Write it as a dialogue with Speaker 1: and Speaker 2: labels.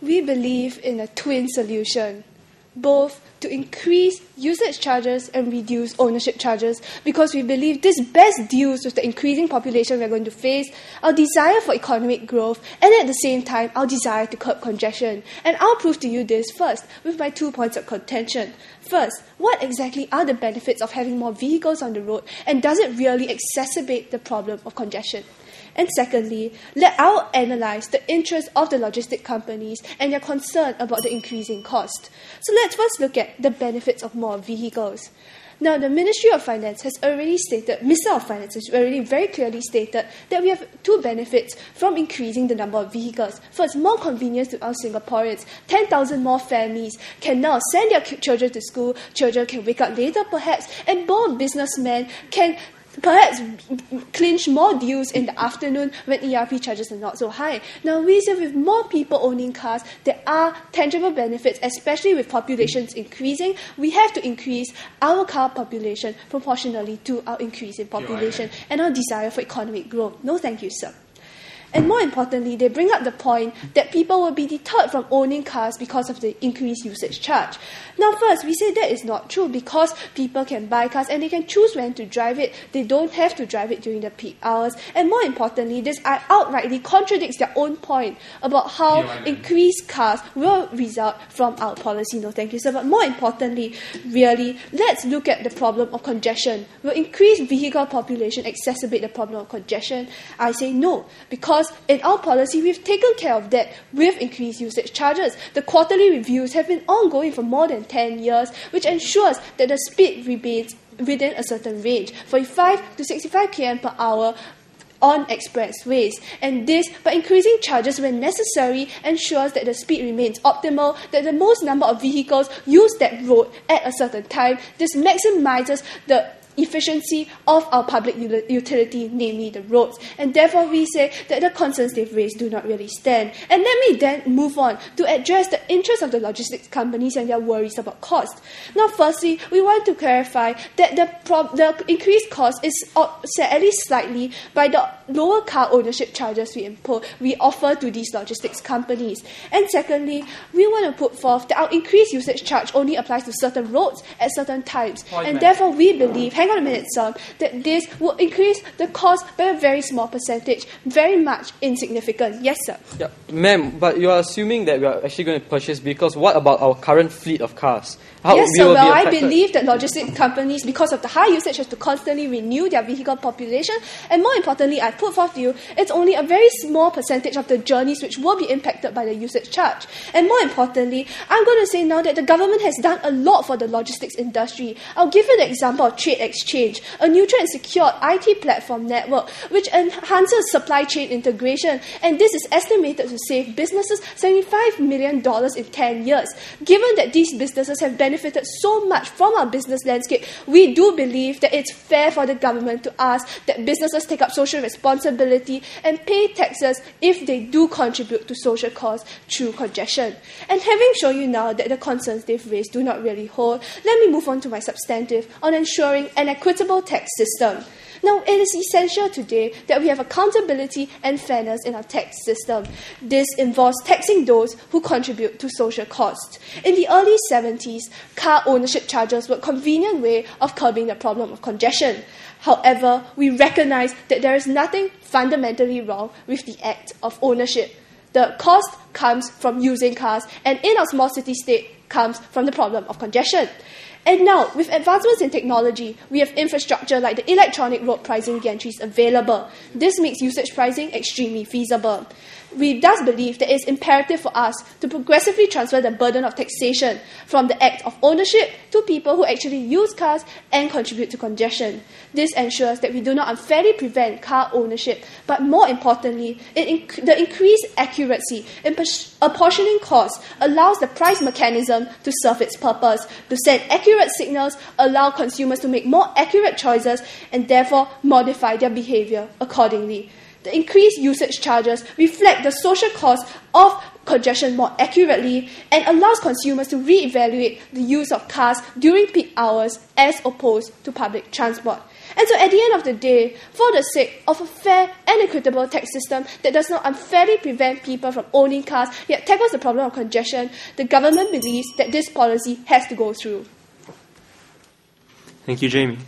Speaker 1: We believe in a twin solution, both to increase usage charges and reduce ownership charges, because we believe this best deals with the increasing population we're going to face, our desire for economic growth, and at the same time, our desire to curb congestion. And I'll prove to you this first with my 2 points of contention. First, what exactly are the benefits of having more vehicles on the road, and does it really exacerbate the problem of congestion? And secondly, I'll analyse the interests of the logistic companies and their concern about the increasing cost. So let's first look at the benefits of more vehicles. Now, the Ministry of Finance has already stated, Minister of Finance has already very clearly stated that we have two benefits from increasing the number of vehicles. First, more convenience to our Singaporeans. 10,000 more families can now send their children to school, children can wake up later perhaps, and more businessmen can perhaps clinch more deals in the afternoon when ERP charges are not so high. Now, we say with more people owning cars, there are tangible benefits, especially with populations increasing. We have to increase our car population proportionally to our increase in population and our desire for economic growth. No, thank you, sir. And more importantly, they bring up the point that people will be deterred from owning cars because of the increased usage charge. Now, first, we say that is not true because people can buy cars and they can choose when to drive it. They don't have to drive it during the peak hours. And more importantly, this outrightly contradicts their own point about how increased cars will result from our policy. No, thank you, sir. But more importantly, really, let's look at the problem of congestion. Will increased vehicle population exacerbate the problem of congestion? I say no, because in our policy, we've taken care of that with increased usage charges. The quarterly reviews have been ongoing for more than 10 years, which ensures that the speed remains within a certain range, 45 to 65 km per hour on expressways. And this, by increasing charges when necessary, ensures that the speed remains optimal, that the most number of vehicles use that road at a certain time. This maximizes the efficiency of our public utility, namely the roads. And therefore, we say that the concerns they've raised do not really stand. And let me then move on to address the interests of the logistics companies and their worries about cost. Now, firstly, we want to clarify that the increased cost is offset at least slightly by the lower car ownership charges we offer to these logistics companies. And secondly, we want to put forth that our increased usage charge only applies to certain roads at certain times. And therefore, we believe, hang on a minute, sir, that this will increase the cost by a very small percentage, very much insignificant. Yes, sir.
Speaker 2: Yeah, ma'am, but you are assuming that we are actually going to purchase vehicles. What about our current fleet of cars?
Speaker 1: Yes, sir. Well, I believe that logistics companies, because of the high usage, have to constantly renew their vehicle population. And more importantly, I put forth to you, it's only a very small percentage of the journeys which will be impacted by the usage charge. And more importantly, I'm going to say now that the government has done a lot for the logistics industry. I'll give you the example of Trade Exchange, a neutral and secure IT platform network which enhances supply chain integration. And this is estimated to save businesses $75 million in 10 years. Given that these businesses have benefited so much from our business landscape, we do believe that it's fair for the government to ask that businesses take up social responsibility and pay taxes if they do contribute to social costs through congestion. And having shown you now that the concerns they've raised do not really hold, let me move on to my substantive on ensuring an equitable tax system. Now, it is essential today that we have accountability and fairness in our tax system. This involves taxing those who contribute to social costs. In the early 70s, car ownership charges were a convenient way of curbing the problem of congestion. However, we recognize that there is nothing fundamentally wrong with the act of ownership. The cost comes from using cars, and in our small city state comes from the problem of congestion. And now, with advancements in technology, we have infrastructure like the electronic road pricing gantries available. This makes usage pricing extremely feasible. We thus believe that it is imperative for us to progressively transfer the burden of taxation from the act of ownership to people who actually use cars and contribute to congestion. This ensures that we do not unfairly prevent car ownership, but more importantly, the increased accuracy in apportioning costs allows the price mechanism to serve its purpose, to send accurate signals, allow consumers to make more accurate choices, and therefore modify their behavior accordingly. The increased usage charges reflect the social cost of congestion more accurately and allows consumers to reevaluate the use of cars during peak hours as opposed to public transport. And so at the end of the day, for the sake of a fair and equitable tax system that does not unfairly prevent people from owning cars, yet tackles the problem of congestion, the government believes that this policy has to go through.
Speaker 3: Thank you, Jamie.